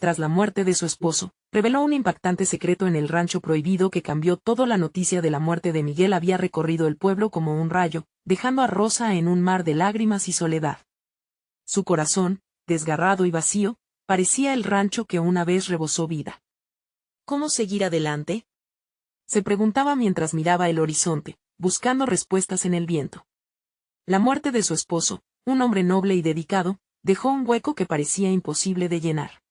tras la muerte de su esposo, reveló un impactante secreto en el rancho prohibido que cambió todo. La noticia de la muerte de Miguel había recorrido el pueblo como un rayo, dejando a Rosa en un mar de lágrimas y soledad. Su corazón, desgarrado y vacío, parecía el rancho que una vez rebosó vida. ¿Cómo seguir adelante?, se preguntaba mientras miraba el horizonte, buscando respuestas en el viento. La muerte de su esposo, un hombre noble y dedicado, dejó un hueco que parecía imposible de llenar.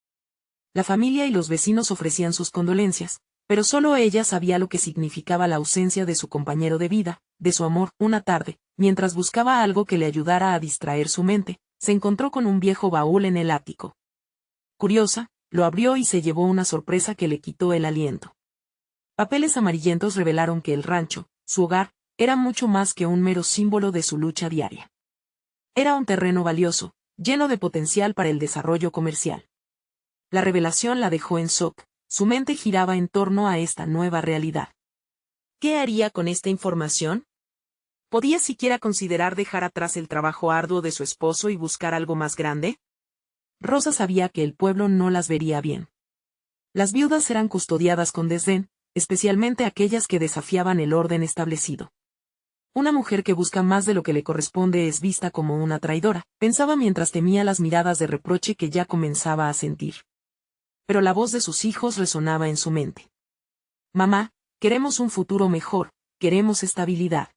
La familia y los vecinos ofrecían sus condolencias, pero solo ella sabía lo que significaba la ausencia de su compañero de vida, de su amor. Una tarde, mientras buscaba algo que le ayudara a distraer su mente, se encontró con un viejo baúl en el ático. Curiosa, lo abrió y se llevó una sorpresa que le quitó el aliento. Papeles amarillentos revelaron que el rancho, su hogar, era mucho más que un mero símbolo de su lucha diaria. Era un terreno valioso, lleno de potencial para el desarrollo comercial. La revelación la dejó en shock, su mente giraba en torno a esta nueva realidad. ¿Qué haría con esta información? ¿Podía siquiera considerar dejar atrás el trabajo arduo de su esposo y buscar algo más grande? Rosa sabía que el pueblo no las vería bien. Las viudas eran custodiadas con desdén, especialmente aquellas que desafiaban el orden establecido. Una mujer que busca más de lo que le corresponde es vista como una traidora, pensaba mientras temía las miradas de reproche que ya comenzaba a sentir. Pero la voz de sus hijos resonaba en su mente. Mamá, queremos un futuro mejor, queremos estabilidad.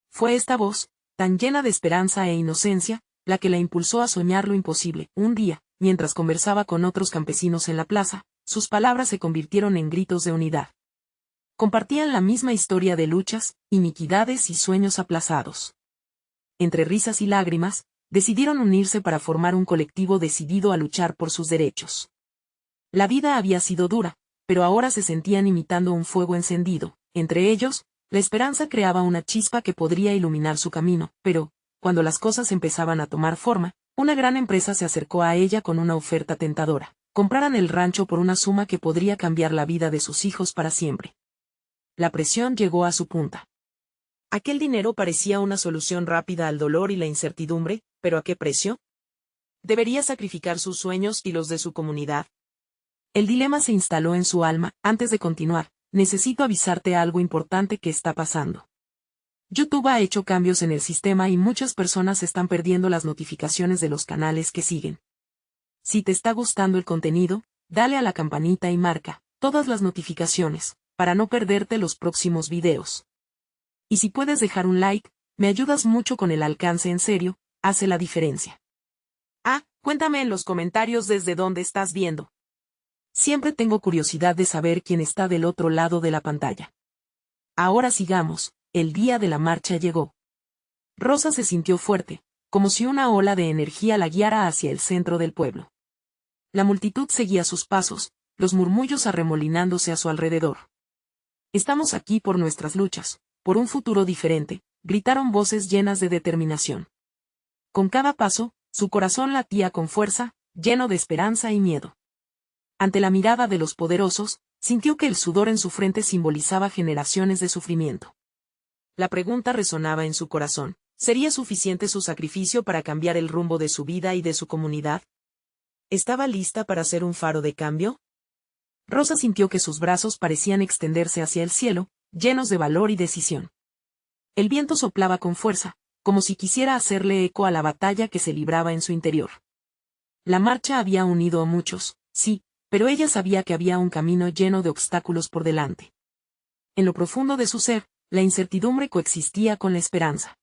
Fue esta voz, tan llena de esperanza e inocencia, la que la impulsó a soñar lo imposible. Un día, mientras conversaba con otros campesinos en la plaza, sus palabras se convirtieron en gritos de unidad. Compartían la misma historia de luchas, iniquidades y sueños aplazados. Entre risas y lágrimas, decidieron unirse para formar un colectivo decidido a luchar por sus derechos. La vida había sido dura, pero ahora se sentían imitando un fuego encendido. Entre ellos, la esperanza creaba una chispa que podría iluminar su camino, pero, cuando las cosas empezaban a tomar forma, una gran empresa se acercó a ella con una oferta tentadora. Compraran el rancho por una suma que podría cambiar la vida de sus hijos para siempre. La presión llegó a su punta. Aquel dinero parecía una solución rápida al dolor y la incertidumbre, pero ¿a qué precio? ¿Debería sacrificar sus sueños y los de su comunidad? El dilema se instaló en su alma. Antes de continuar, necesito avisarte algo importante que está pasando. YouTube ha hecho cambios en el sistema y muchas personas están perdiendo las notificaciones de los canales que siguen. Si te está gustando el contenido, dale a la campanita y marca todas las notificaciones, para no perderte los próximos videos. Y si puedes dejar un like, me ayudas mucho con el alcance. En serio, hace la diferencia. Cuéntame en los comentarios desde dónde estás viendo. Siempre tengo curiosidad de saber quién está del otro lado de la pantalla. Ahora sigamos, el día de la marcha llegó. Rosa se sintió fuerte, como si una ola de energía la guiara hacia el centro del pueblo. La multitud seguía sus pasos, los murmullos arremolinándose a su alrededor. Estamos aquí por nuestras luchas, por un futuro diferente, gritaron voces llenas de determinación. Con cada paso, su corazón latía con fuerza, lleno de esperanza y miedo. Ante la mirada de los poderosos, sintió que el sudor en su frente simbolizaba generaciones de sufrimiento. La pregunta resonaba en su corazón: ¿sería suficiente su sacrificio para cambiar el rumbo de su vida y de su comunidad? ¿Estaba lista para ser un faro de cambio? Rosa sintió que sus brazos parecían extenderse hacia el cielo, llenos de valor y decisión. El viento soplaba con fuerza, como si quisiera hacerle eco a la batalla que se libraba en su interior. La marcha había unido a muchos, sí, pero ella sabía que había un camino lleno de obstáculos por delante. En lo profundo de su ser, la incertidumbre coexistía con la esperanza.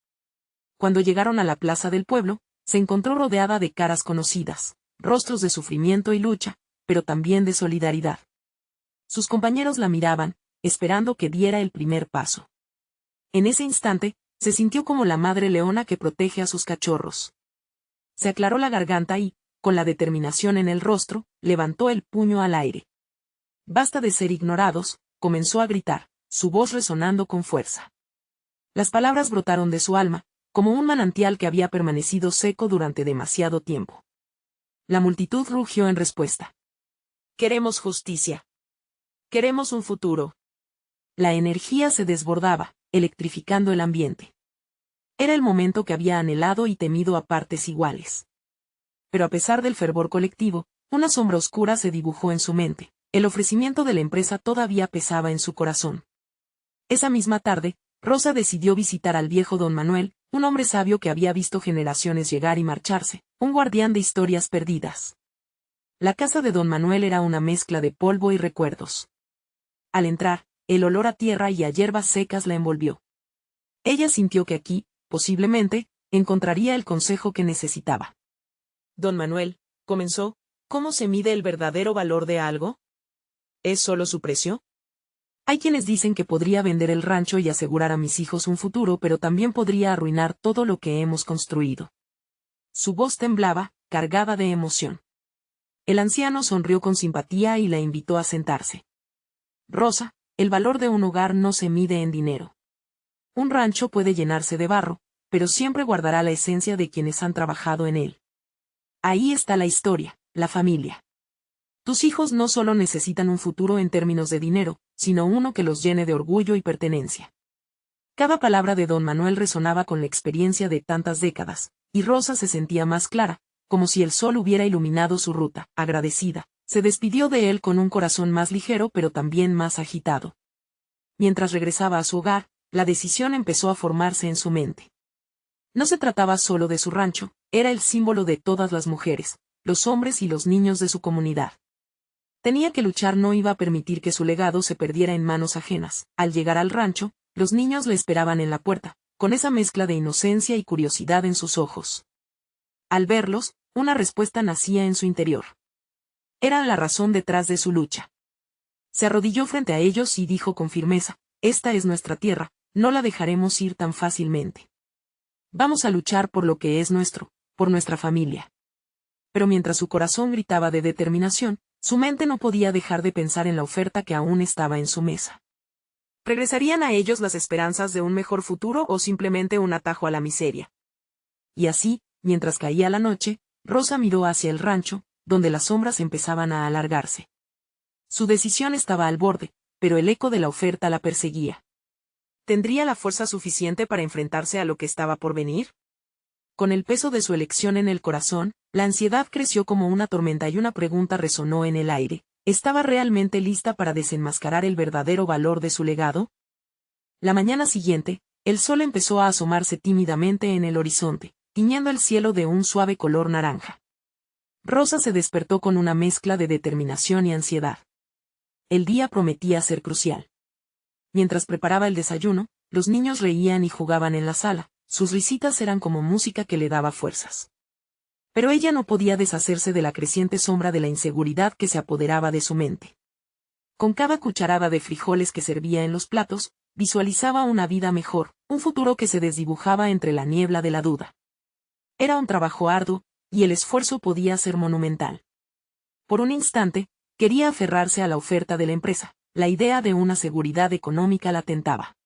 Cuando llegaron a la plaza del pueblo, se encontró rodeada de caras conocidas, rostros de sufrimiento y lucha, pero también de solidaridad. Sus compañeros la miraban, esperando que diera el primer paso. En ese instante, se sintió como la madre leona que protege a sus cachorros. Se aclaró la garganta y, con la determinación en el rostro, levantó el puño al aire. «Basta de ser ignorados», comenzó a gritar, su voz resonando con fuerza. Las palabras brotaron de su alma, como un manantial que había permanecido seco durante demasiado tiempo. La multitud rugió en respuesta. «Queremos justicia. Queremos un futuro». La energía se desbordaba, electrificando el ambiente. Era el momento que había anhelado y temido a partes iguales. Pero a pesar del fervor colectivo, Una sombra oscura se dibujó en su mente. El ofrecimiento de la empresa todavía pesaba en su corazón. Esa misma tarde, Rosa decidió visitar al viejo don Manuel, un hombre sabio que había visto generaciones llegar y marcharse, un guardián de historias perdidas. La casa de don Manuel era una mezcla de polvo y recuerdos. Al entrar, el olor a tierra y a hierbas secas la envolvió. Ella sintió que aquí, posiblemente, encontraría el consejo que necesitaba. Don Manuel, comenzó, ¿cómo se mide el verdadero valor de algo? ¿Es solo su precio? Hay quienes dicen que podría vender el rancho y asegurar a mis hijos un futuro, pero también podría arruinar todo lo que hemos construido. Su voz temblaba, cargada de emoción. El anciano sonrió con simpatía y la invitó a sentarse. Rosa, el valor de un hogar no se mide en dinero. Un rancho puede llenarse de barro, pero siempre guardará la esencia de quienes han trabajado en él. Ahí está la historia, la familia. Tus hijos no solo necesitan un futuro en términos de dinero, sino uno que los llene de orgullo y pertenencia. Cada palabra de don Manuel resonaba con la experiencia de tantas décadas, y Rosa se sentía más clara, como si el sol hubiera iluminado su ruta. Agradecida, se despidió de él con un corazón más ligero pero también más agitado. Mientras regresaba a su hogar, la decisión empezó a formarse en su mente. No se trataba solo de su rancho, era el símbolo de todas las mujeres, los hombres y los niños de su comunidad. Tenía que luchar, no iba a permitir que su legado se perdiera en manos ajenas. Al llegar al rancho, los niños le esperaban en la puerta, con esa mezcla de inocencia y curiosidad en sus ojos. Al verlos, una respuesta nacía en su interior. Era la razón detrás de su lucha. Se arrodilló frente a ellos y dijo con firmeza: esta es nuestra tierra, no la dejaremos ir tan fácilmente. Vamos a luchar por lo que es nuestro, por nuestra familia. Pero mientras su corazón gritaba de determinación, su mente no podía dejar de pensar en la oferta que aún estaba en su mesa. ¿Regresarían a ellos las esperanzas de un mejor futuro o simplemente un atajo a la miseria? Y así, mientras caía la noche, Rosa miró hacia el rancho, donde las sombras empezaban a alargarse. Su decisión estaba al borde, pero el eco de la oferta la perseguía. ¿Tendría la fuerza suficiente para enfrentarse a lo que estaba por venir? Con el peso de su elección en el corazón, la ansiedad creció como una tormenta y una pregunta resonó en el aire: ¿estaba realmente lista para desenmascarar el verdadero valor de su legado? La mañana siguiente, el sol empezó a asomarse tímidamente en el horizonte, tiñendo el cielo de un suave color naranja. Rosa se despertó con una mezcla de determinación y ansiedad. El día prometía ser crucial. Mientras preparaba el desayuno, los niños reían y jugaban en la sala. Sus risitas eran como música que le daba fuerzas. Pero ella no podía deshacerse de la creciente sombra de la inseguridad que se apoderaba de su mente. Con cada cucharada de frijoles que servía en los platos, visualizaba una vida mejor, un futuro que se desdibujaba entre la niebla de la duda. Era un trabajo arduo, y el esfuerzo podía ser monumental. Por un instante, quería aferrarse a la oferta de la empresa, la idea de una seguridad económica la tentaba.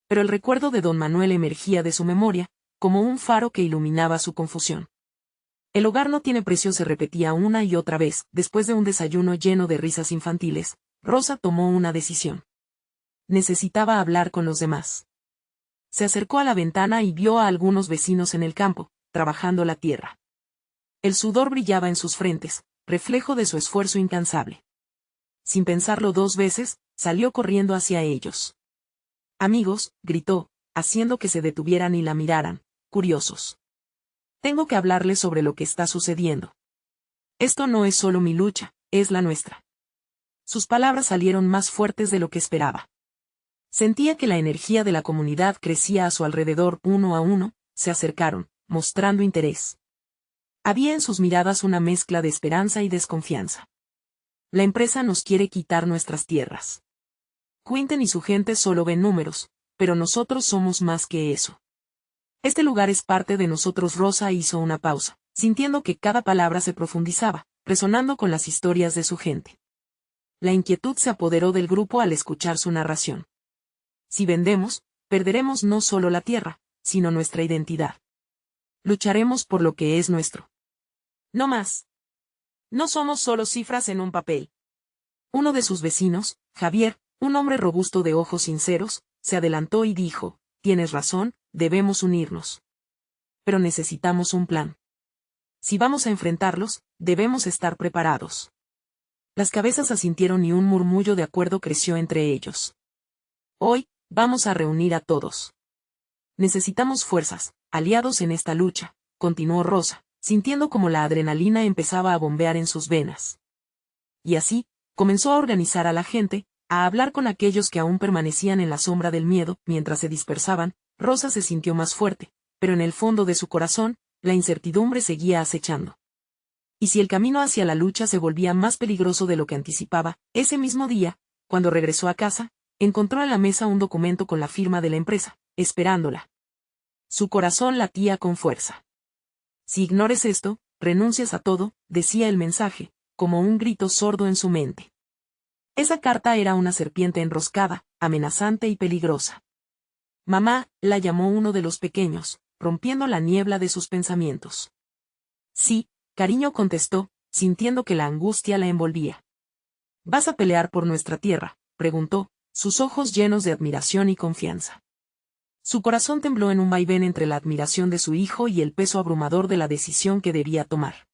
Pero el recuerdo de don Manuel emergía de su memoria, como un faro que iluminaba su confusión. El hogar no tiene precio, se repetía una y otra vez. Después de un desayuno lleno de risas infantiles, Rosa tomó una decisión. Necesitaba hablar con los demás. Se acercó a la ventana y vio a algunos vecinos en el campo, trabajando la tierra. El sudor brillaba en sus frentes, reflejo de su esfuerzo incansable. Sin pensarlo dos veces, salió corriendo hacia ellos. Amigos, gritó, haciendo que se detuvieran y la miraran, curiosos. Tengo que hablarles sobre lo que está sucediendo. Esto no es solo mi lucha, es la nuestra. Sus palabras salieron más fuertes de lo que esperaba. Sentía que la energía de la comunidad crecía a su alrededor. Uno a uno, se acercaron, mostrando interés. Había en sus miradas una mezcla de esperanza y desconfianza. La empresa nos quiere quitar nuestras tierras. Quinten y su gente solo ven números, pero nosotros somos más que eso. Este lugar es parte de nosotros. Rosa hizo una pausa, sintiendo que cada palabra se profundizaba, resonando con las historias de su gente. La inquietud se apoderó del grupo al escuchar su narración. Si vendemos, perderemos no solo la tierra, sino nuestra identidad. Lucharemos por lo que es nuestro. No más. No somos solo cifras en un papel. Uno de sus vecinos, Javier, un hombre robusto de ojos sinceros, se adelantó y dijo: tienes razón, debemos unirnos. Pero necesitamos un plan. Si vamos a enfrentarlos, debemos estar preparados. Las cabezas asintieron y un murmullo de acuerdo creció entre ellos. Hoy, vamos a reunir a todos. Necesitamos fuerzas, aliados en esta lucha, continuó Rosa, sintiendo como la adrenalina empezaba a bombear en sus venas. Y así, comenzó a organizar a la gente, a hablar con aquellos que aún permanecían en la sombra del miedo. Mientras se dispersaban, Rosa se sintió más fuerte, pero en el fondo de su corazón, la incertidumbre seguía acechando. Y si el camino hacia la lucha se volvía más peligroso de lo que anticipaba, ese mismo día, cuando regresó a casa, encontró en la mesa un documento con la firma de la empresa, esperándola. Su corazón latía con fuerza. Si ignores esto, renuncias a todo, decía el mensaje, como un grito sordo en su mente. Esa carta era una serpiente enroscada, amenazante y peligrosa. Mamá, la llamó uno de los pequeños, rompiendo la niebla de sus pensamientos. Sí, cariño, contestó, sintiendo que la angustia la envolvía. ¿Vas a pelear por nuestra tierra?, preguntó, sus ojos llenos de admiración y confianza. Su corazón tembló en un vaivén entre la admiración de su hijo y el peso abrumador de la decisión que debía tomar.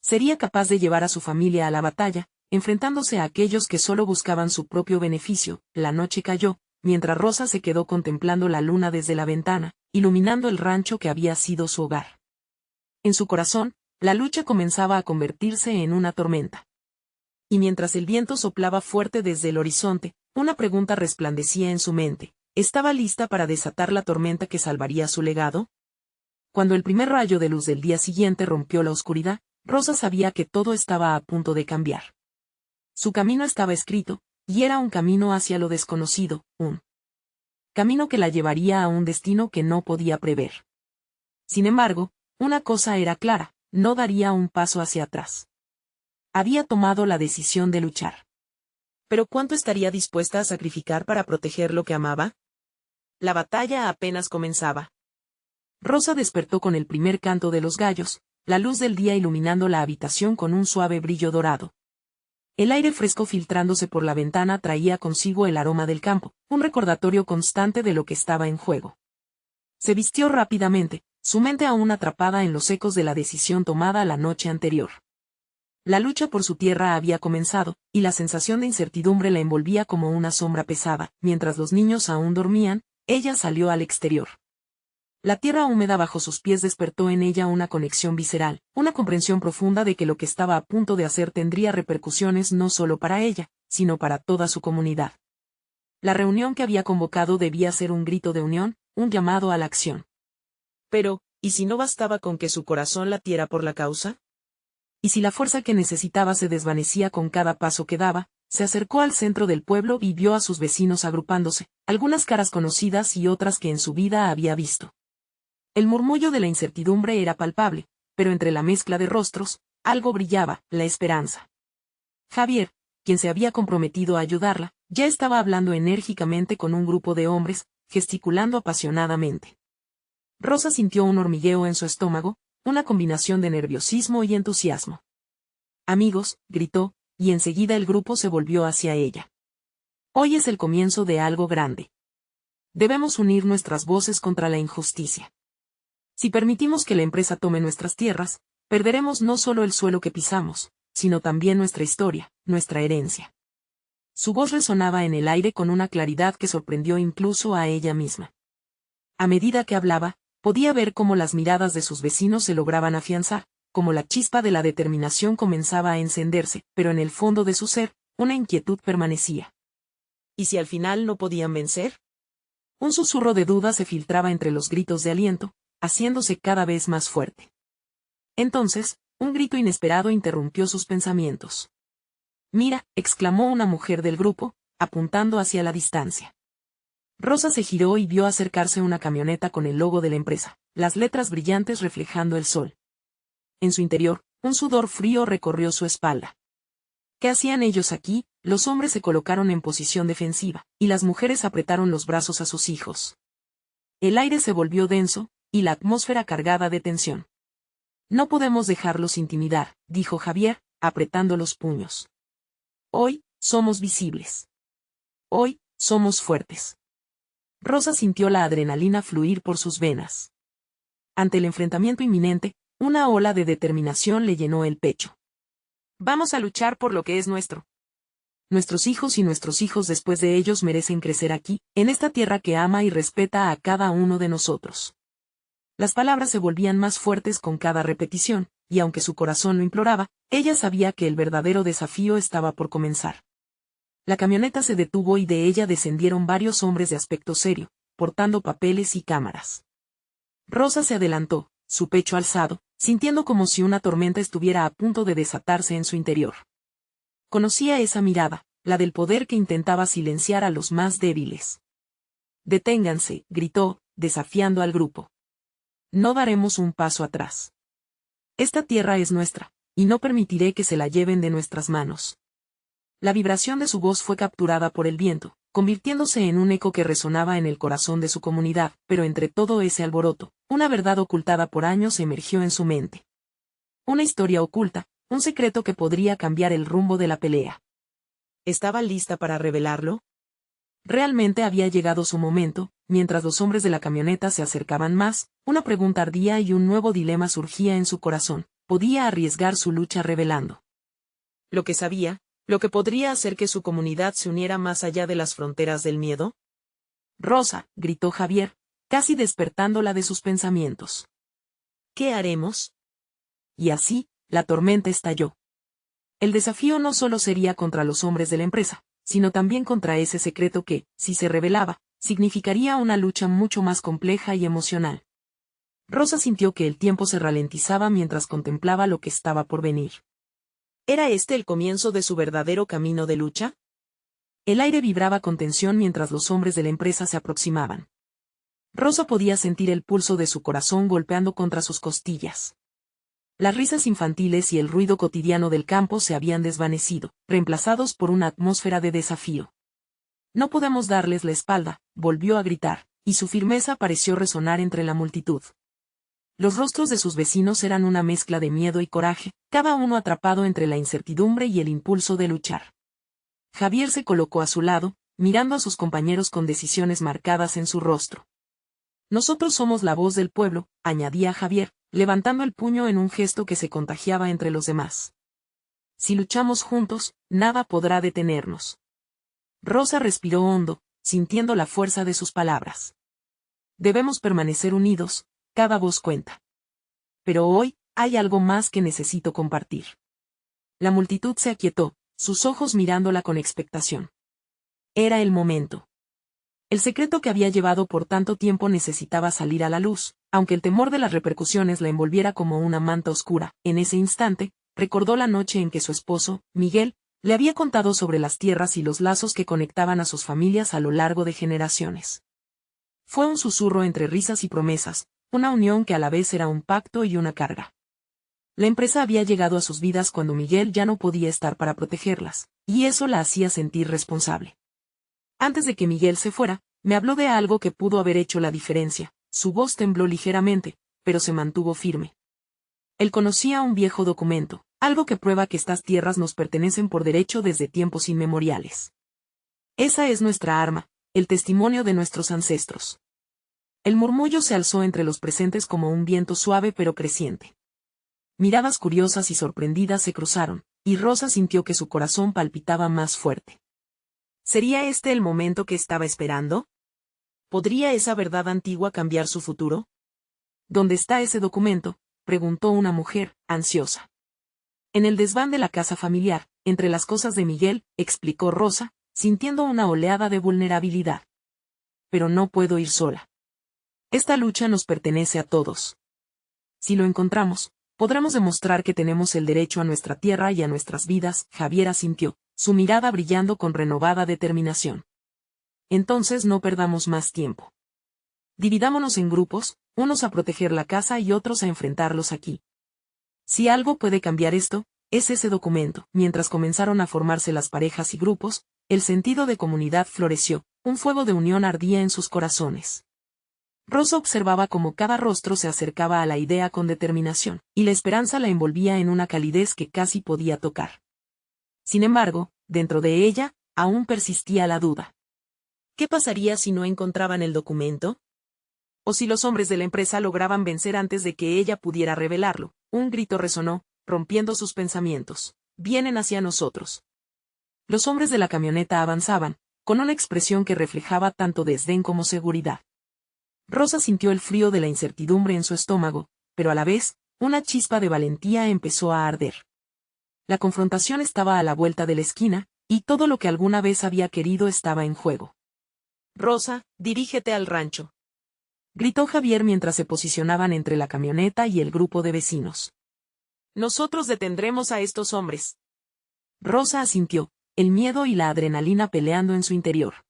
Sería capaz de llevar a su familia a la batalla, enfrentándose a aquellos que solo buscaban su propio beneficio. La noche cayó, mientras Rosa se quedó contemplando la luna desde la ventana, iluminando el rancho que había sido su hogar. En su corazón, la lucha comenzaba a convertirse en una tormenta. Y mientras el viento soplaba fuerte desde el horizonte, una pregunta resplandecía en su mente. ¿Estaba lista para desatar la tormenta que salvaría su legado? Cuando el primer rayo de luz del día siguiente rompió la oscuridad, Rosa sabía que todo estaba a punto de cambiar. Su camino estaba escrito, y era un camino hacia lo desconocido, un camino que la llevaría a un destino que no podía prever. Sin embargo, una cosa era clara, no daría un paso hacia atrás. Había tomado la decisión de luchar. ¿Pero cuánto estaría dispuesta a sacrificar para proteger lo que amaba? La batalla apenas comenzaba. Rosa despertó con el primer canto de los gallos, la luz del día iluminando la habitación con un suave brillo dorado. El aire fresco filtrándose por la ventana traía consigo el aroma del campo, un recordatorio constante de lo que estaba en juego. Se vistió rápidamente, su mente aún atrapada en los ecos de la decisión tomada la noche anterior. La lucha por su tierra había comenzado, y la sensación de incertidumbre la envolvía como una sombra pesada. Mientras los niños aún dormían, ella salió al exterior. La tierra húmeda bajo sus pies despertó en ella una conexión visceral, una comprensión profunda de que lo que estaba a punto de hacer tendría repercusiones no solo para ella, sino para toda su comunidad. La reunión que había convocado debía ser un grito de unión, un llamado a la acción. Pero, ¿y si no bastaba con que su corazón latiera por la causa? Y si la fuerza que necesitaba se desvanecía con cada paso que daba, se acercó al centro del pueblo y vio a sus vecinos agrupándose, algunas caras conocidas y otras que en su vida había visto. El murmullo de la incertidumbre era palpable, pero entre la mezcla de rostros, algo brillaba, la esperanza. Javier, quien se había comprometido a ayudarla, ya estaba hablando enérgicamente con un grupo de hombres, gesticulando apasionadamente. Rosa sintió un hormigueo en su estómago, una combinación de nerviosismo y entusiasmo. «Amigos», gritó, y enseguida el grupo se volvió hacia ella. «Hoy es el comienzo de algo grande. Debemos unir nuestras voces contra la injusticia. Si permitimos que la empresa tome nuestras tierras, perderemos no solo el suelo que pisamos, sino también nuestra historia, nuestra herencia». Su voz resonaba en el aire con una claridad que sorprendió incluso a ella misma. A medida que hablaba, podía ver cómo las miradas de sus vecinos se lograban afianzar, como la chispa de la determinación comenzaba a encenderse, pero en el fondo de su ser, una inquietud permanecía. ¿Y si al final no podían vencer? Un susurro de duda se filtraba entre los gritos de aliento, haciéndose cada vez más fuerte. Entonces, un grito inesperado interrumpió sus pensamientos. «Mira», exclamó una mujer del grupo, apuntando hacia la distancia. Rosa se giró y vio acercarse una camioneta con el logo de la empresa, las letras brillantes reflejando el sol. En su interior, un sudor frío recorrió su espalda. ¿Qué hacían ellos aquí? Los hombres se colocaron en posición defensiva, y las mujeres apretaron los brazos a sus hijos. El aire se volvió denso, y la atmósfera cargada de tensión. «No podemos dejarlos intimidar», dijo Javier, apretando los puños. «Hoy, somos visibles. Hoy, somos fuertes». Rosa sintió la adrenalina fluir por sus venas. Ante el enfrentamiento inminente, Una ola de determinación le llenó el pecho. Vamos a luchar por lo que es nuestro. Nuestros hijos y nuestros hijos después de ellos merecen crecer aquí, en esta tierra que ama y respeta a cada uno de nosotros. Las palabras se volvían más fuertes con cada repetición, y aunque su corazón lo imploraba, ella sabía que el verdadero desafío estaba por comenzar. La camioneta se detuvo y de ella descendieron varios hombres de aspecto serio, portando papeles y cámaras. Rosa se adelantó, su pecho alzado, sintiendo como si una tormenta estuviera a punto de desatarse en su interior. Conocía esa mirada, la del poder que intentaba silenciar a los más débiles. «Deténganse», gritó, desafiando al grupo. «No daremos un paso atrás. Esta tierra es nuestra, y no permitiré que se la lleven de nuestras manos». La vibración de su voz fue capturada por el viento, convirtiéndose en un eco que resonaba en el corazón de su comunidad, pero entre todo ese alboroto, una verdad ocultada por años emergió en su mente. Una historia oculta, un secreto que podría cambiar el rumbo de la pelea. ¿Estaba lista para revelarlo? Realmente había llegado su momento, mientras los hombres de la camioneta se acercaban más, una pregunta ardía y un nuevo dilema surgía en su corazón. ¿Podía arriesgar su lucha revelando lo que sabía, lo que podría hacer que su comunidad se uniera más allá de las fronteras del miedo? «Rosa», gritó Javier, casi despertándola de sus pensamientos. ¿Qué haremos? Y así, la tormenta estalló. El desafío no solo sería contra los hombres de la empresa, sino también contra ese secreto que, si se revelaba, significaría una lucha mucho más compleja y emocional. Rosa sintió que el tiempo se ralentizaba mientras contemplaba lo que estaba por venir. ¿Era este el comienzo de su verdadero camino de lucha? El aire vibraba con tensión mientras los hombres de la empresa se aproximaban. Rosa podía sentir el pulso de su corazón golpeando contra sus costillas. Las risas infantiles y el ruido cotidiano del campo se habían desvanecido, reemplazados por una atmósfera de desafío. «No podemos darles la espalda», volvió a gritar, y su firmeza pareció resonar entre la multitud. Los rostros de sus vecinos eran una mezcla de miedo y coraje, cada uno atrapado entre la incertidumbre y el impulso de luchar. Javier se colocó a su lado, mirando a sus compañeros con decisiones marcadas en su rostro. «Nosotros somos la voz del pueblo», añadía Javier, levantando el puño en un gesto que se contagiaba entre los demás. «Si luchamos juntos, nada podrá detenernos». Rosa respiró hondo, sintiendo la fuerza de sus palabras. «Debemos permanecer unidos, cada voz cuenta. Pero hoy, hay algo más que necesito compartir». La multitud se aquietó, sus ojos mirándola con expectación. Era el momento. El secreto que había llevado por tanto tiempo necesitaba salir a la luz, aunque el temor de las repercusiones la envolviera como una manta oscura. En ese instante, recordó la noche en que su esposo, Miguel, le había contado sobre las tierras y los lazos que conectaban a sus familias a lo largo de generaciones. Fue un susurro entre risas y promesas, una unión que a la vez era un pacto y una carga. La empresa había llegado a sus vidas cuando Miguel ya no podía estar para protegerlas, y eso la hacía sentir responsable. Antes de que Miguel se fuera, me habló de algo que pudo haber hecho la diferencia. Su voz tembló ligeramente, pero se mantuvo firme. Él conocía un viejo documento, algo que prueba que estas tierras nos pertenecen por derecho desde tiempos inmemoriales. Esa es nuestra arma, el testimonio de nuestros ancestros. El murmullo se alzó entre los presentes como un viento suave pero creciente. Miradas curiosas y sorprendidas se cruzaron, y Rosa sintió que su corazón palpitaba más fuerte. ¿Sería este el momento que estaba esperando? ¿Podría esa verdad antigua cambiar su futuro? ¿Dónde está ese documento?, preguntó una mujer, ansiosa. En el desván de la casa familiar, entre las cosas de Miguel, explicó Rosa, sintiendo una oleada de vulnerabilidad. Pero no puedo ir sola. Esta lucha nos pertenece a todos. Si lo encontramos, podremos demostrar que tenemos el derecho a nuestra tierra y a nuestras vidas. Javier asintió, su mirada brillando con renovada determinación. Entonces no perdamos más tiempo. Dividámonos en grupos, unos a proteger la casa y otros a enfrentarlos aquí. Si algo puede cambiar esto, es ese documento. Mientras comenzaron a formarse las parejas y grupos, el sentido de comunidad floreció, un fuego de unión ardía en sus corazones. Rosa observaba cómo cada rostro se acercaba a la idea con determinación, y la esperanza la envolvía en una calidez que casi podía tocar. Sin embargo, dentro de ella, aún persistía la duda. ¿Qué pasaría si no encontraban el documento? O si los hombres de la empresa lograban vencer antes de que ella pudiera revelarlo. Un grito resonó, rompiendo sus pensamientos. Vienen hacia nosotros. Los hombres de la camioneta avanzaban, con una expresión que reflejaba tanto desdén como seguridad. Rosa sintió el frío de la incertidumbre en su estómago, pero a la vez, una chispa de valentía empezó a arder. La confrontación estaba a la vuelta de la esquina, y todo lo que alguna vez había querido estaba en juego. Rosa, dirígete al rancho. Gritó Javier mientras se posicionaban entre la camioneta y el grupo de vecinos. Nosotros detendremos a estos hombres. Rosa asintió, el miedo y la adrenalina peleando en su interior.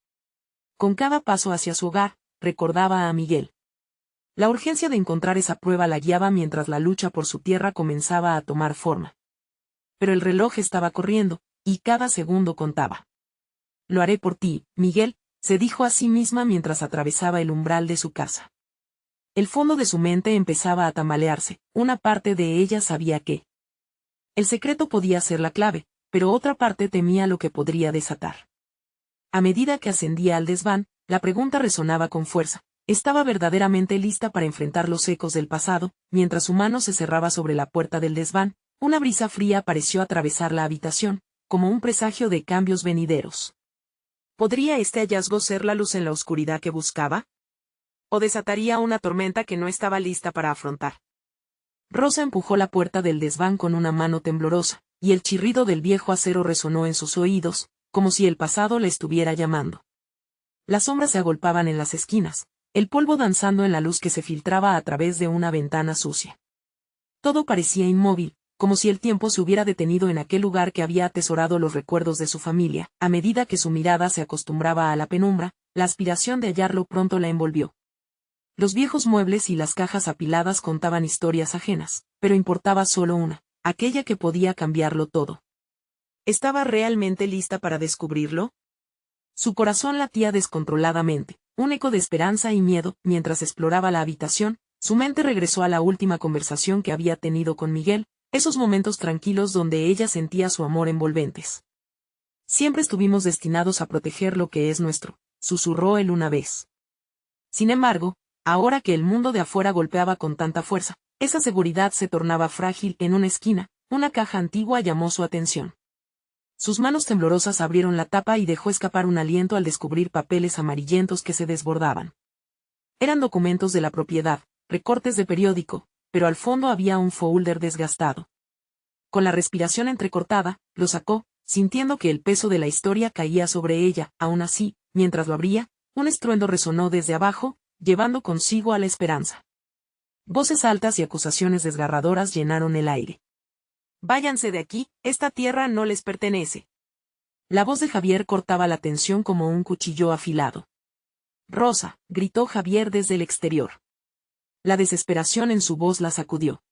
Con cada paso hacia su hogar, recordaba a Miguel. La urgencia de encontrar esa prueba la guiaba mientras la lucha por su tierra comenzaba a tomar forma. Pero el reloj estaba corriendo, y cada segundo contaba. Lo haré por ti, Miguel, se dijo a sí misma mientras atravesaba el umbral de su casa. El fondo de su mente empezaba a tambalearse, una parte de ella sabía que el secreto podía ser la clave, pero otra parte temía lo que podría desatar. A medida que ascendía al desván, la pregunta resonaba con fuerza. Estaba verdaderamente lista para enfrentar los ecos del pasado. Mientras su mano se cerraba sobre la puerta del desván, una brisa fría pareció atravesar la habitación, como un presagio de cambios venideros. ¿Podría este hallazgo ser la luz en la oscuridad que buscaba? ¿O desataría una tormenta que no estaba lista para afrontar? Rosa empujó la puerta del desván con una mano temblorosa, y el chirrido del viejo acero resonó en sus oídos, como si el pasado le estuviera llamando. Las sombras se agolpaban en las esquinas, el polvo danzando en la luz que se filtraba a través de una ventana sucia. Todo parecía inmóvil, como si el tiempo se hubiera detenido en aquel lugar que había atesorado los recuerdos de su familia. A medida que su mirada se acostumbraba a la penumbra, la aspiración de hallarlo pronto la envolvió. Los viejos muebles y las cajas apiladas contaban historias ajenas, pero importaba solo una, aquella que podía cambiarlo todo. ¿Estaba realmente lista para descubrirlo? Su corazón latía descontroladamente, un eco de esperanza y miedo. Mientras exploraba la habitación, su mente regresó a la última conversación que había tenido con Miguel, esos momentos tranquilos donde ella sentía su amor envolventes. Siempre estuvimos destinados a proteger lo que es nuestro, susurró él una vez. Sin embargo, ahora que el mundo de afuera golpeaba con tanta fuerza, esa seguridad se tornaba frágil. En una esquina, una caja antigua llamó su atención. Sus manos temblorosas abrieron la tapa y dejó escapar un aliento al descubrir papeles amarillentos que se desbordaban. Eran documentos de la propiedad, recortes de periódico, pero al fondo había un folder desgastado. Con la respiración entrecortada, lo sacó, sintiendo que el peso de la historia caía sobre ella. Aún así, mientras lo abría, un estruendo resonó desde abajo, llevando consigo a la esperanza. Voces altas y acusaciones desgarradoras llenaron el aire. Váyanse de aquí, esta tierra no les pertenece. La voz de Javier cortaba la tensión como un cuchillo afilado. Rosa, gritó Javier desde el exterior. La desesperación en su voz la sacudió.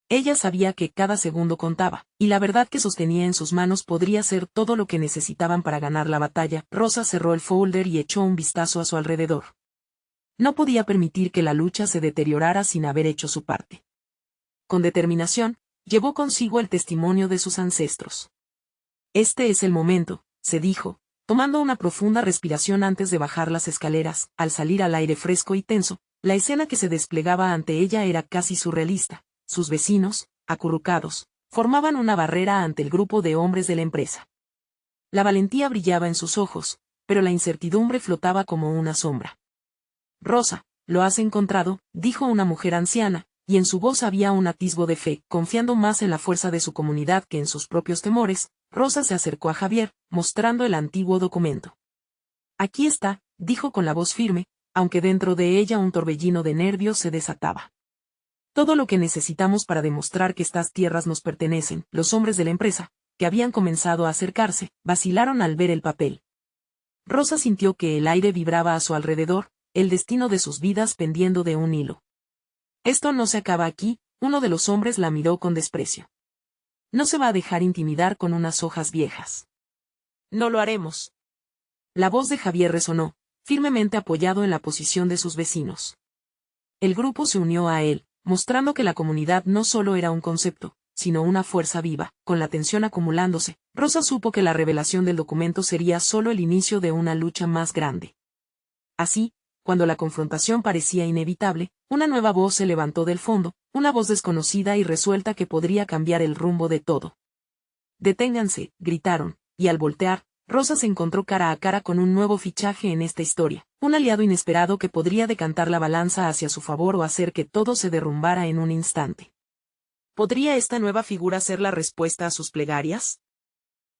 Ella sabía que cada segundo contaba, y la verdad que sostenía en sus manos podría ser todo lo que necesitaban para ganar la batalla. Rosa cerró el folder y echó un vistazo a su alrededor. No podía permitir que la lucha se deteriorara sin haber hecho su parte. Con determinación, llevó consigo el testimonio de sus ancestros. Este es el momento, se dijo, tomando una profunda respiración antes de bajar las escaleras. Al salir al aire fresco y tenso, la escena que se desplegaba ante ella era casi surrealista. Sus vecinos, acurrucados, formaban una barrera ante el grupo de hombres de la empresa. La valentía brillaba en sus ojos, pero la incertidumbre flotaba como una sombra. Rosa, lo has encontrado, dijo una mujer anciana, y en su voz había un atisbo de fe. Confiando más en la fuerza de su comunidad que en sus propios temores, Rosa se acercó a Javier, mostrando el antiguo documento. Aquí está, dijo con la voz firme, aunque dentro de ella un torbellino de nervios se desataba. Todo lo que necesitamos para demostrar que estas tierras nos pertenecen. Los hombres de la empresa, que habían comenzado a acercarse, vacilaron al ver el papel. Rosa sintió que el aire vibraba a su alrededor, el destino de sus vidas pendiendo de un hilo. Esto no se acaba aquí, uno de los hombres la miró con desprecio. No se va a dejar intimidar con unas hojas viejas. No lo haremos. La voz de Javier resonó, firmemente apoyado en la posición de sus vecinos. El grupo se unió a él, mostrando que la comunidad no solo era un concepto, sino una fuerza viva. Con la tensión acumulándose, Rosa supo que la revelación del documento sería solo el inicio de una lucha más grande. Así, cuando la confrontación parecía inevitable, una nueva voz se levantó del fondo, una voz desconocida y resuelta que podría cambiar el rumbo de todo. «Deténganse», gritaron, y al voltear, Rosa se encontró cara a cara con un nuevo fichaje en esta historia, un aliado inesperado que podría decantar la balanza hacia su favor o hacer que todo se derrumbara en un instante. ¿Podría esta nueva figura ser la respuesta a sus plegarias?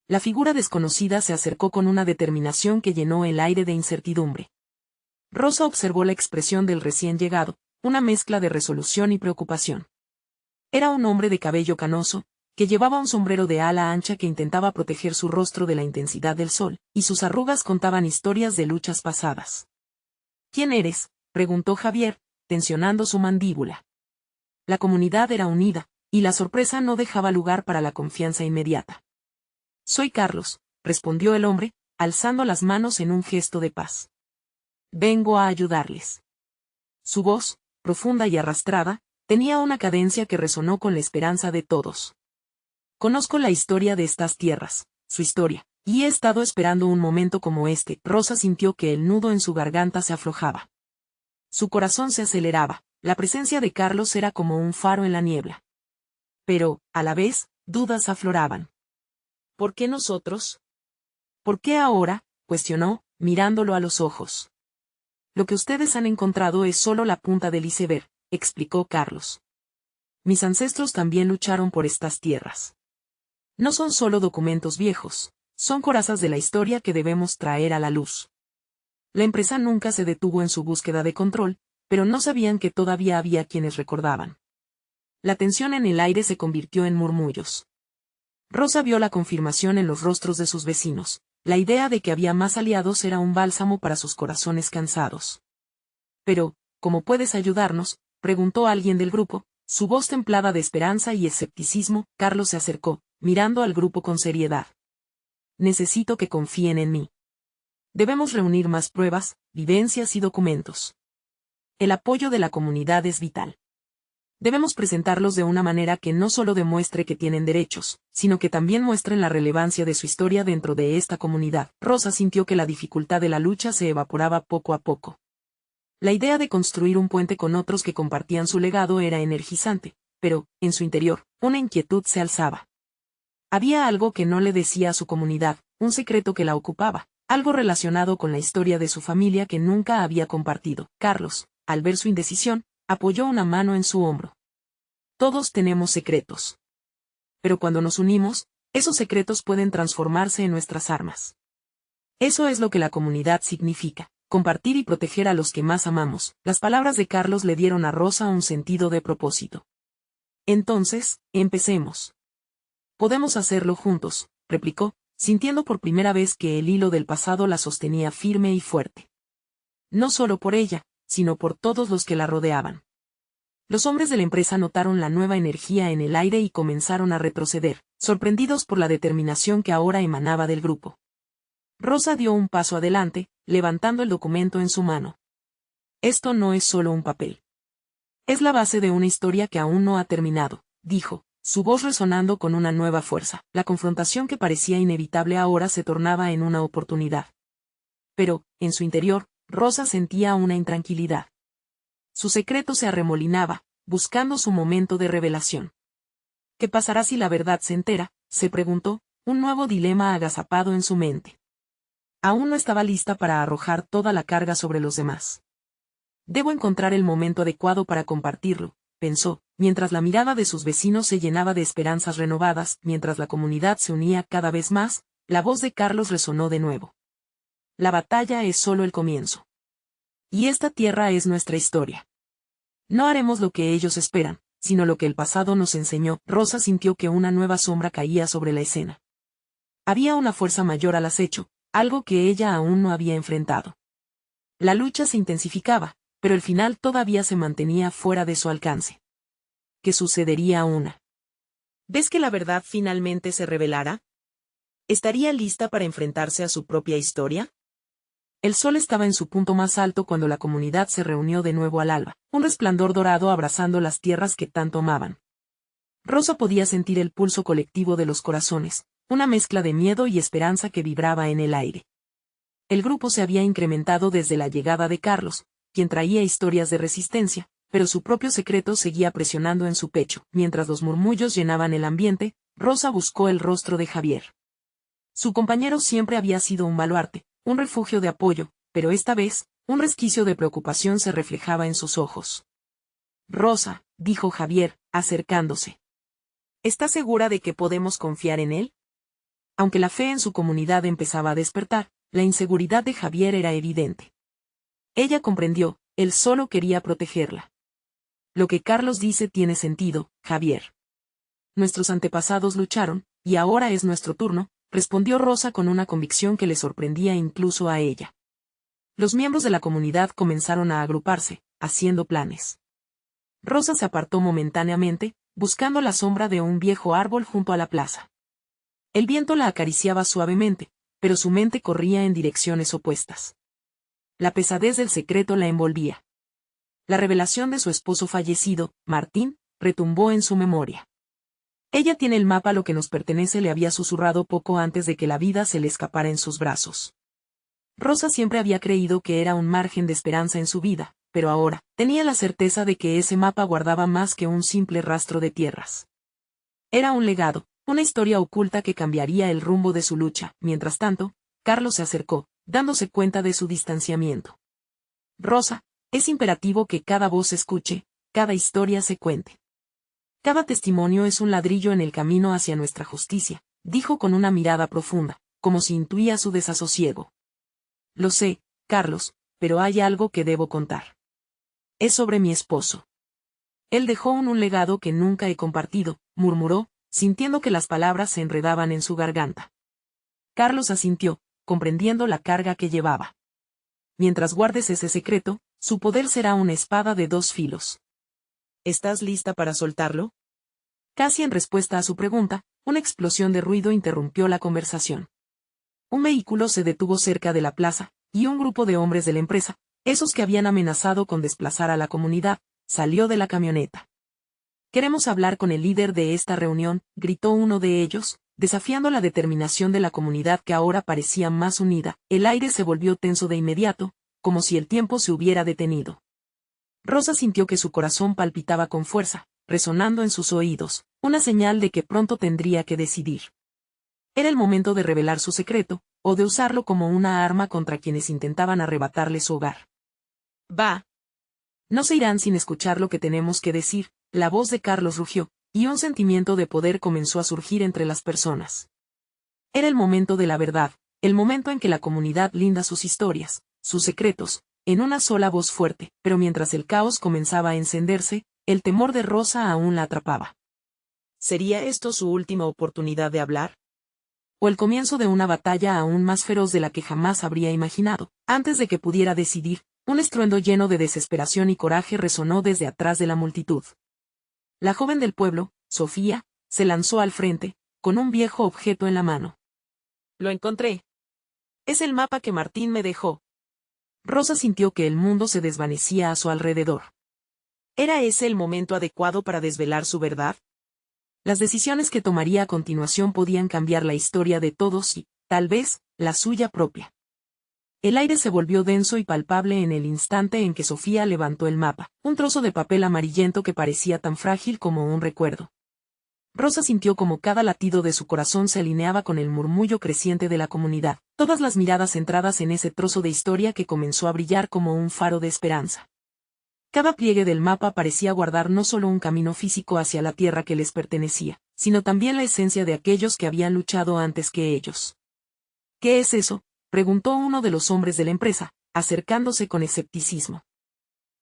La figura desconocida se acercó con una determinación que llenó el aire de incertidumbre. Rosa observó la expresión del recién llegado, una mezcla de resolución y preocupación. Era un hombre de cabello canoso, que llevaba un sombrero de ala ancha que intentaba proteger su rostro de la intensidad del sol, y sus arrugas contaban historias de luchas pasadas. «¿Quién eres?», preguntó Javier, tensionando su mandíbula. La comunidad era unida, y la sorpresa no dejaba lugar para la confianza inmediata. «Soy Carlos», respondió el hombre, alzando las manos en un gesto de paz. «Vengo a ayudarles». Su voz, profunda y arrastrada, tenía una cadencia que resonó con la esperanza de todos. «Conozco la historia de estas tierras, su historia, y he estado esperando un momento como este». Rosa sintió que el nudo en su garganta se aflojaba. Su corazón se aceleraba, la presencia de Carlos era como un faro en la niebla. Pero, a la vez, dudas afloraban. «¿Por qué nosotros? ¿Por qué ahora?», cuestionó, mirándolo a los ojos. «Lo que ustedes han encontrado es solo la punta del iceberg», explicó Carlos. «Mis ancestros también lucharon por estas tierras. No son solo documentos viejos, son corazas de la historia que debemos traer a la luz». La empresa nunca se detuvo en su búsqueda de control, pero no sabían que todavía había quienes recordaban. La tensión en el aire se convirtió en murmullos. Rosa vio la confirmación en los rostros de sus vecinos. La idea de que había más aliados era un bálsamo para sus corazones cansados. «Pero, ¿cómo puedes ayudarnos?», preguntó alguien del grupo, su voz templada de esperanza y escepticismo. Carlos se acercó, mirando al grupo con seriedad. «Necesito que confíen en mí. Debemos reunir más pruebas, vivencias y documentos. El apoyo de la comunidad es vital. Debemos presentarlos de una manera que no solo demuestre que tienen derechos, sino que también muestren la relevancia de su historia dentro de esta comunidad». Rosa sintió que la dificultad de la lucha se evaporaba poco a poco. La idea de construir un puente con otros que compartían su legado era energizante, pero, en su interior, una inquietud se alzaba. Había algo que no le decía a su comunidad, un secreto que la ocupaba, algo relacionado con la historia de su familia que nunca había compartido. Carlos, al ver su indecisión, apoyó una mano en su hombro. «Todos tenemos secretos. Pero cuando nos unimos, esos secretos pueden transformarse en nuestras armas. Eso es lo que la comunidad significa, compartir y proteger a los que más amamos». Las palabras de Carlos le dieron a Rosa un sentido de propósito. «Entonces, empecemos». «Podemos hacerlo juntos», replicó, sintiendo por primera vez que el hilo del pasado la sostenía firme y fuerte. No solo por ella, sino por todos los que la rodeaban. Los hombres de la empresa notaron la nueva energía en el aire y comenzaron a retroceder, sorprendidos por la determinación que ahora emanaba del grupo. Rosa dio un paso adelante, levantando el documento en su mano. «Esto no es solo un papel. Es la base de una historia que aún no ha terminado», dijo, su voz resonando con una nueva fuerza. La confrontación que parecía inevitable ahora se tornaba en una oportunidad. Pero, en su interior, Rosa sentía una intranquilidad. Su secreto se arremolinaba, buscando su momento de revelación. «¿Qué pasará si la verdad se entera?», se preguntó, un nuevo dilema agazapado en su mente. Aún no estaba lista para arrojar toda la carga sobre los demás. «Debo encontrar el momento adecuado para compartirlo», pensó, mientras la mirada de sus vecinos se llenaba de esperanzas renovadas. Mientras la comunidad se unía cada vez más, la voz de Carlos resonó de nuevo. «La batalla es solo el comienzo. Y esta tierra es nuestra historia. No haremos lo que ellos esperan, sino lo que el pasado nos enseñó». Rosa sintió que una nueva sombra caía sobre la escena. Había una fuerza mayor al acecho, algo que ella aún no había enfrentado. La lucha se intensificaba, pero el final todavía se mantenía fuera de su alcance. ¿Qué sucedería una vez que la verdad finalmente se revelara? ¿Estaría lista para enfrentarse a su propia historia? El sol estaba en su punto más alto cuando la comunidad se reunió de nuevo al alba, un resplandor dorado abrazando las tierras que tanto amaban. Rosa podía sentir el pulso colectivo de los corazones, una mezcla de miedo y esperanza que vibraba en el aire. El grupo se había incrementado desde la llegada de Carlos, quien traía historias de resistencia, pero su propio secreto seguía presionando en su pecho. Mientras los murmullos llenaban el ambiente, Rosa buscó el rostro de Javier. Su compañero siempre había sido un baluarte, un refugio de apoyo, pero esta vez, un resquicio de preocupación se reflejaba en sus ojos. «Rosa», dijo Javier, acercándose. «¿Estás segura de que podemos confiar en él?». Aunque la fe en su comunidad empezaba a despertar, la inseguridad de Javier era evidente. Ella comprendió, él solo quería protegerla. «Lo que Carlos dice tiene sentido, Javier. Nuestros antepasados lucharon, y ahora es nuestro turno», respondió Rosa con una convicción que le sorprendía incluso a ella. Los miembros de la comunidad comenzaron a agruparse, haciendo planes. Rosa se apartó momentáneamente, buscando la sombra de un viejo árbol junto a la plaza. El viento la acariciaba suavemente, pero su mente corría en direcciones opuestas. La pesadez del secreto la envolvía. La revelación de su esposo fallecido, Martín, retumbó en su memoria. «Ella tiene el mapa, lo que nos pertenece», le había susurrado poco antes de que la vida se le escapara en sus brazos. Rosa siempre había creído que era un margen de esperanza en su vida, pero ahora, tenía la certeza de que ese mapa guardaba más que un simple rastro de tierras. Era un legado, una historia oculta que cambiaría el rumbo de su lucha. Mientras tanto, Carlos se acercó, dándose cuenta de su distanciamiento. «Rosa, es imperativo que cada voz se escuche, cada historia se cuente. Cada testimonio es un ladrillo en el camino hacia nuestra justicia», dijo con una mirada profunda, como si intuía su desasosiego. «Lo sé, Carlos, pero hay algo que debo contar. Es sobre mi esposo. Él dejó un legado que nunca he compartido», murmuró, sintiendo que las palabras se enredaban en su garganta. Carlos asintió, comprendiendo la carga que llevaba. «Mientras guardes ese secreto, su poder será una espada de dos filos. ¿Estás lista para soltarlo?». Casi en respuesta a su pregunta, una explosión de ruido interrumpió la conversación. Un vehículo se detuvo cerca de la plaza, y un grupo de hombres de la empresa, esos que habían amenazado con desplazar a la comunidad, salió de la camioneta. «Queremos hablar con el líder de esta reunión», gritó uno de ellos, desafiando la determinación de la comunidad que ahora parecía más unida. El aire se volvió tenso de inmediato, como si el tiempo se hubiera detenido. Rosa sintió que su corazón palpitaba con fuerza, resonando en sus oídos, una señal de que pronto tendría que decidir. Era el momento de revelar su secreto, o de usarlo como una arma contra quienes intentaban arrebatarle su hogar. «Va. No se irán sin escuchar lo que tenemos que decir», la voz de Carlos rugió, y un sentimiento de poder comenzó a surgir entre las personas. Era el momento de la verdad, el momento en que la comunidad linda sus historias, sus secretos, en una sola voz fuerte, pero mientras el caos comenzaba a encenderse, el temor de Rosa aún la atrapaba. ¿Sería esto su última oportunidad de hablar? ¿O el comienzo de una batalla aún más feroz de la que jamás habría imaginado? Antes de que pudiera decidir, un estruendo lleno de desesperación y coraje resonó desde atrás de la multitud. La joven del pueblo, Sofía, se lanzó al frente, con un viejo objeto en la mano. «Lo encontré. Es el mapa que Martín me dejó». Rosa sintió que el mundo se desvanecía a su alrededor. ¿Era ese el momento adecuado para desvelar su verdad? Las decisiones que tomaría a continuación podían cambiar la historia de todos y, tal vez, la suya propia. El aire se volvió denso y palpable en el instante en que Sofía levantó el mapa, un trozo de papel amarillento que parecía tan frágil como un recuerdo. Rosa sintió como cada latido de su corazón se alineaba con el murmullo creciente de la comunidad, todas las miradas centradas en ese trozo de historia que comenzó a brillar como un faro de esperanza. Cada pliegue del mapa parecía guardar no solo un camino físico hacia la tierra que les pertenecía, sino también la esencia de aquellos que habían luchado antes que ellos. «¿Qué es eso?», preguntó uno de los hombres de la empresa, acercándose con escepticismo.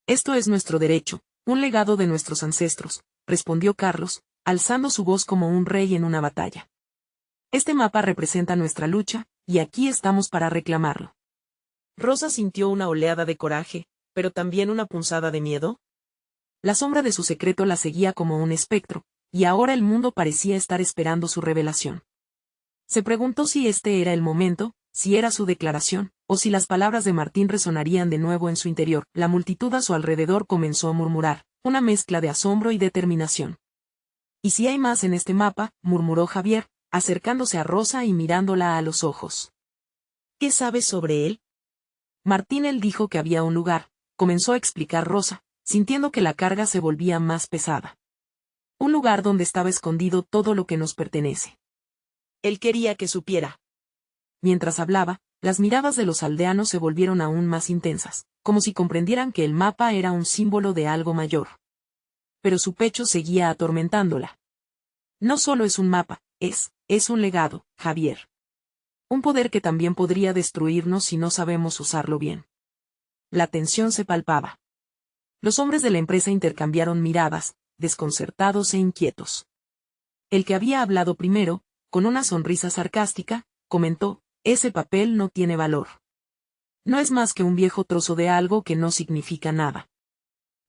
«Esto es nuestro derecho, un legado de nuestros ancestros», respondió Carlos, alzando su voz como un rey en una batalla. «Este mapa representa nuestra lucha, y aquí estamos para reclamarlo». Rosa sintió una oleada de coraje, pero también una punzada de miedo. La sombra de su secreto la seguía como un espectro, y ahora el mundo parecía estar esperando su revelación. Se preguntó si este era el momento, si era su declaración, o si las palabras de Martín resonarían de nuevo en su interior. La multitud a su alrededor comenzó a murmurar, una mezcla de asombro y determinación. «¿Y si hay más en este mapa?», murmuró Javier, acercándose a Rosa y mirándola a los ojos. «¿Qué sabes sobre él?». Martín él dijo que había un lugar, comenzó a explicar Rosa, sintiendo que la carga se volvía más pesada. Un lugar donde estaba escondido todo lo que nos pertenece. Él quería que supiera. Mientras hablaba, las miradas de los aldeanos se volvieron aún más intensas, como si comprendieran que el mapa era un símbolo de algo mayor. Pero su pecho seguía atormentándola. No solo es un mapa, es un legado, Javier. Un poder que también podría destruirnos si no sabemos usarlo bien. La tensión se palpaba. Los hombres de la empresa intercambiaron miradas, desconcertados e inquietos. El que había hablado primero, con una sonrisa sarcástica, comentó: ese papel no tiene valor. No es más que un viejo trozo de algo que no significa nada.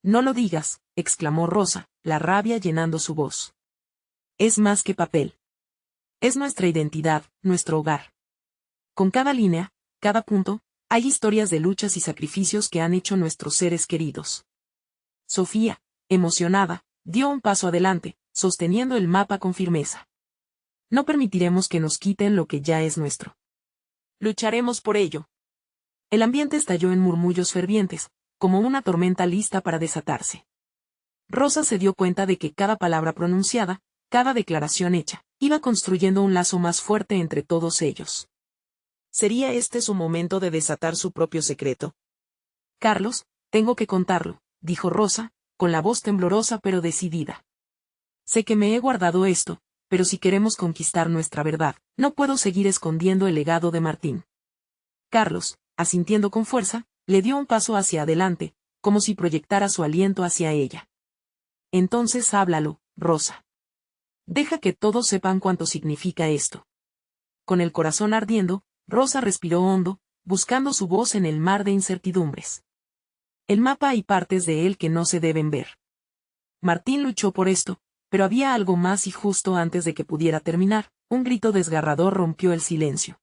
No lo digas, exclamó Rosa, la rabia llenando su voz. Es más que papel. Es nuestra identidad, nuestro hogar. Con cada línea, cada punto, hay historias de luchas y sacrificios que han hecho nuestros seres queridos. Sofía, emocionada, dio un paso adelante, sosteniendo el mapa con firmeza. No permitiremos que nos quiten lo que ya es nuestro. Lucharemos por ello. El ambiente estalló en murmullos fervientes, como una tormenta lista para desatarse. Rosa se dio cuenta de que cada palabra pronunciada, cada declaración hecha, iba construyendo un lazo más fuerte entre todos ellos. ¿Sería este su momento de desatar su propio secreto? Carlos, tengo que contarlo, dijo Rosa, con la voz temblorosa pero decidida. Sé que me he guardado esto, pero si queremos conquistar nuestra verdad, no puedo seguir escondiendo el legado de Martín. Carlos, asintiendo con fuerza, le dio un paso hacia adelante, como si proyectara su aliento hacia ella. Entonces háblalo, Rosa. Deja que todos sepan cuánto significa esto. Con el corazón ardiendo, Rosa respiró hondo, buscando su voz en el mar de incertidumbres. El mapa hay partes de él que no se deben ver. Martín luchó por esto, pero había algo más y justo antes de que pudiera terminar, un grito desgarrador rompió el silencio.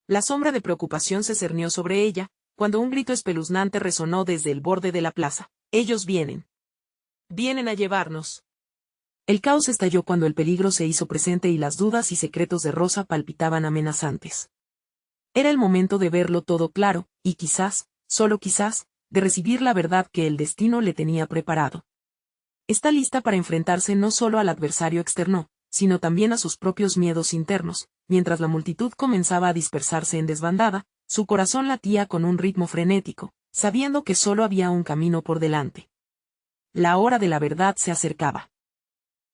La sombra de preocupación se cernió sobre ella, cuando un grito espeluznante resonó desde el borde de la plaza. Ellos vienen. Vienen a llevarnos. El caos estalló cuando el peligro se hizo presente y las dudas y secretos de Rosa palpitaban amenazantes. Era el momento de verlo todo claro, y quizás, solo quizás, de recibir la verdad que el destino le tenía preparado. Está lista para enfrentarse no solo al adversario externo, sino también a sus propios miedos internos. Mientras la multitud comenzaba a dispersarse en desbandada, su corazón latía con un ritmo frenético, sabiendo que solo había un camino por delante. La hora de la verdad se acercaba.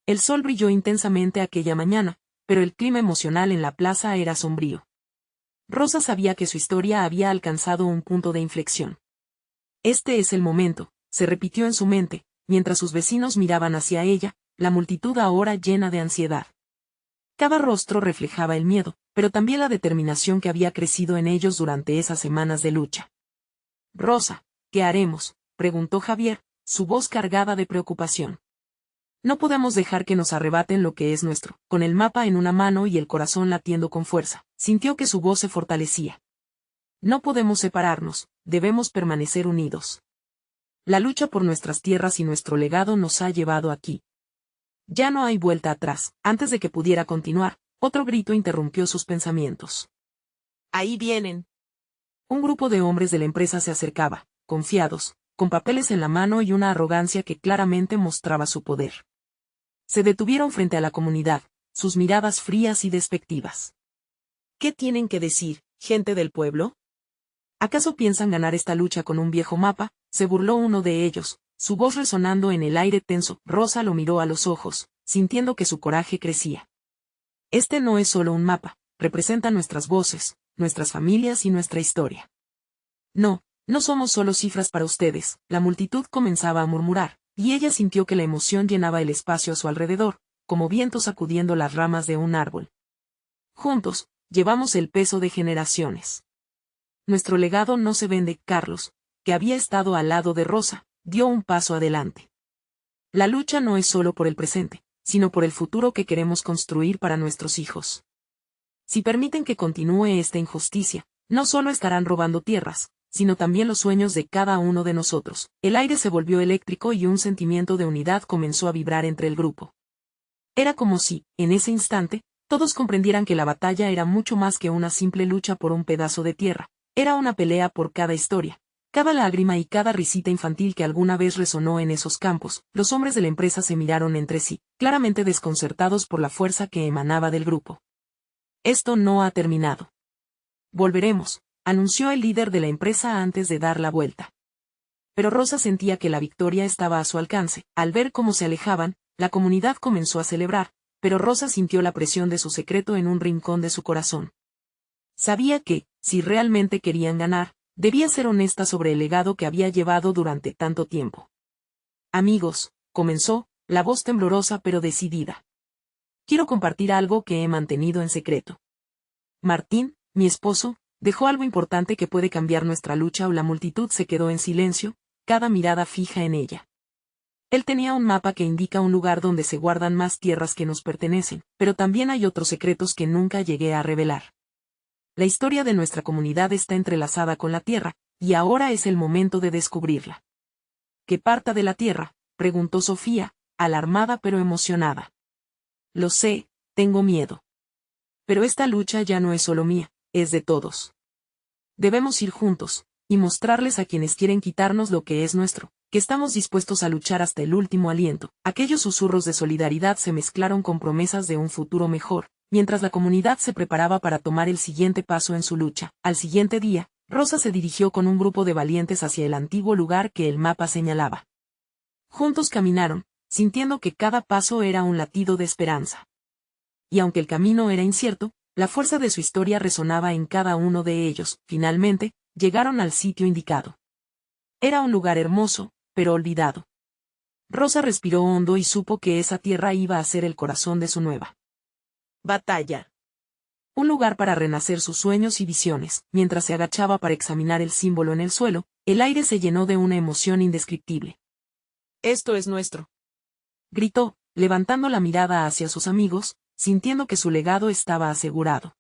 El sol brilló intensamente aquella mañana, pero el clima emocional en la plaza era sombrío. Rosa sabía que su historia había alcanzado un punto de inflexión. Este es el momento, se repitió en su mente, mientras sus vecinos miraban hacia ella, la multitud ahora llena de ansiedad. Cada rostro reflejaba el miedo, pero también la determinación que había crecido en ellos durante esas semanas de lucha. Rosa, ¿qué haremos?, preguntó Javier, su voz cargada de preocupación. No podemos dejar que nos arrebaten lo que es nuestro. Con el mapa en una mano y el corazón latiendo con fuerza, sintió que su voz se fortalecía. No podemos separarnos, debemos permanecer unidos. La lucha por nuestras tierras y nuestro legado nos ha llevado aquí. Ya no hay vuelta atrás. Antes de que pudiera continuar, otro grito interrumpió sus pensamientos. Ahí vienen. Un grupo de hombres de la empresa se acercaba, confiados, con papeles en la mano y una arrogancia que claramente mostraba su poder. Se detuvieron frente a la comunidad, sus miradas frías y despectivas. ¿Qué tienen que decir, gente del pueblo? ¿Acaso piensan ganar esta lucha con un viejo mapa? Se burló uno de ellos, su voz resonando en el aire tenso. Rosa lo miró a los ojos, sintiendo que su coraje crecía. Este no es solo un mapa, representa nuestras voces, nuestras familias y nuestra historia. No, no somos solo cifras para ustedes, la multitud comenzaba a murmurar, y ella sintió que la emoción llenaba el espacio a su alrededor, como viento sacudiendo las ramas de un árbol. Juntos, llevamos el peso de generaciones. Nuestro legado no se vende. Carlos, que había estado al lado de Rosa, dio un paso adelante. La lucha no es solo por el presente, sino por el futuro que queremos construir para nuestros hijos. Si permiten que continúe esta injusticia, no solo estarán robando tierras, sino también los sueños de cada uno de nosotros. El aire se volvió eléctrico y un sentimiento de unidad comenzó a vibrar entre el grupo. Era como si, en ese instante, todos comprendieran que la batalla era mucho más que una simple lucha por un pedazo de tierra, era una pelea por cada historia, Cada lágrima y cada risita infantil que alguna vez resonó en esos campos, los hombres de la empresa se miraron entre sí, claramente desconcertados por la fuerza que emanaba del grupo. Esto no ha terminado. Volveremos, anunció el líder de la empresa antes de dar la vuelta. Pero Rosa sentía que la victoria estaba a su alcance. Al ver cómo se alejaban, la comunidad comenzó a celebrar, pero Rosa sintió la presión de su secreto en un rincón de su corazón. Sabía que, si realmente querían ganar, debía ser honesta sobre el legado que había llevado durante tanto tiempo. Amigos, comenzó, la voz temblorosa pero decidida. Quiero compartir algo que he mantenido en secreto. Martín, mi esposo, dejó algo importante que puede cambiar nuestra lucha. O la multitud se quedó en silencio, cada mirada fija en ella. Él tenía un mapa que indica un lugar donde se guardan más tierras que nos pertenecen, pero también hay otros secretos que nunca llegué a revelar. La historia de nuestra comunidad está entrelazada con la tierra, y ahora es el momento de descubrirla. ¿Qué parta de la tierra?, preguntó Sofía, alarmada pero emocionada. Lo sé, tengo miedo. Pero esta lucha ya no es solo mía, es de todos. Debemos ir juntos, y mostrarles a quienes quieren quitarnos lo que es nuestro, que estamos dispuestos a luchar hasta el último aliento. Aquellos susurros de solidaridad se mezclaron con promesas de un futuro mejor, mientras la comunidad se preparaba para tomar el siguiente paso en su lucha. Al siguiente día, Rosa se dirigió con un grupo de valientes hacia el antiguo lugar que el mapa señalaba. Juntos caminaron, sintiendo que cada paso era un latido de esperanza. Y aunque el camino era incierto, la fuerza de su historia resonaba en cada uno de ellos. Finalmente, llegaron al sitio indicado. Era un lugar hermoso, pero olvidado. Rosa respiró hondo y supo que esa tierra iba a ser el corazón de su nueva batalla. Un lugar para renacer sus sueños y visiones. Mientras se agachaba para examinar el símbolo en el suelo, el aire se llenó de una emoción indescriptible. Esto es nuestro, gritó, levantando la mirada hacia sus amigos, sintiendo que su legado estaba asegurado.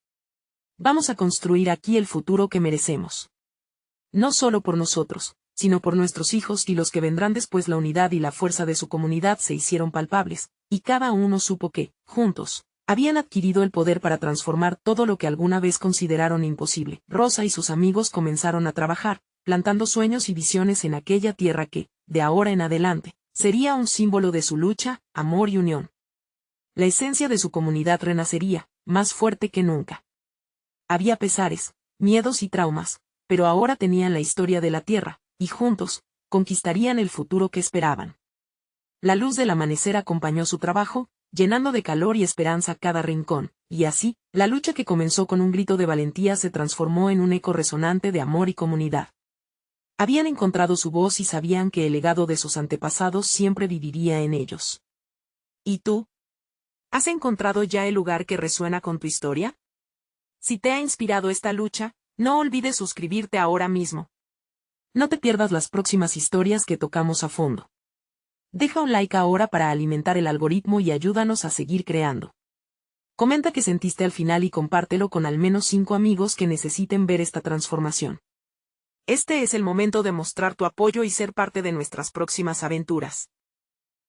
Vamos a construir aquí el futuro que merecemos. No solo por nosotros, sino por nuestros hijos y los que vendrán después. La unidad y la fuerza de su comunidad se hicieron palpables, y cada uno supo que, juntos, habían adquirido el poder para transformar todo lo que alguna vez consideraron imposible. Rosa y sus amigos comenzaron a trabajar, plantando sueños y visiones en aquella tierra que, de ahora en adelante, sería un símbolo de su lucha, amor y unión. La esencia de su comunidad renacería, más fuerte que nunca. Había pesares, miedos y traumas, pero ahora tenían la historia de la tierra, y juntos, conquistarían el futuro que esperaban. La luz del amanecer acompañó su trabajo, llenando de calor y esperanza cada rincón, y así, la lucha que comenzó con un grito de valentía se transformó en un eco resonante de amor y comunidad. Habían encontrado su voz y sabían que el legado de sus antepasados siempre viviría en ellos. ¿Y tú? ¿Has encontrado ya el lugar que resuena con tu historia? Si te ha inspirado esta lucha, no olvides suscribirte ahora mismo. No te pierdas las próximas historias que tocamos a fondo. Deja un like ahora para alimentar el algoritmo y ayúdanos a seguir creando. Comenta qué sentiste al final y compártelo con al menos 5 amigos que necesiten ver esta transformación. Este es el momento de mostrar tu apoyo y ser parte de nuestras próximas aventuras.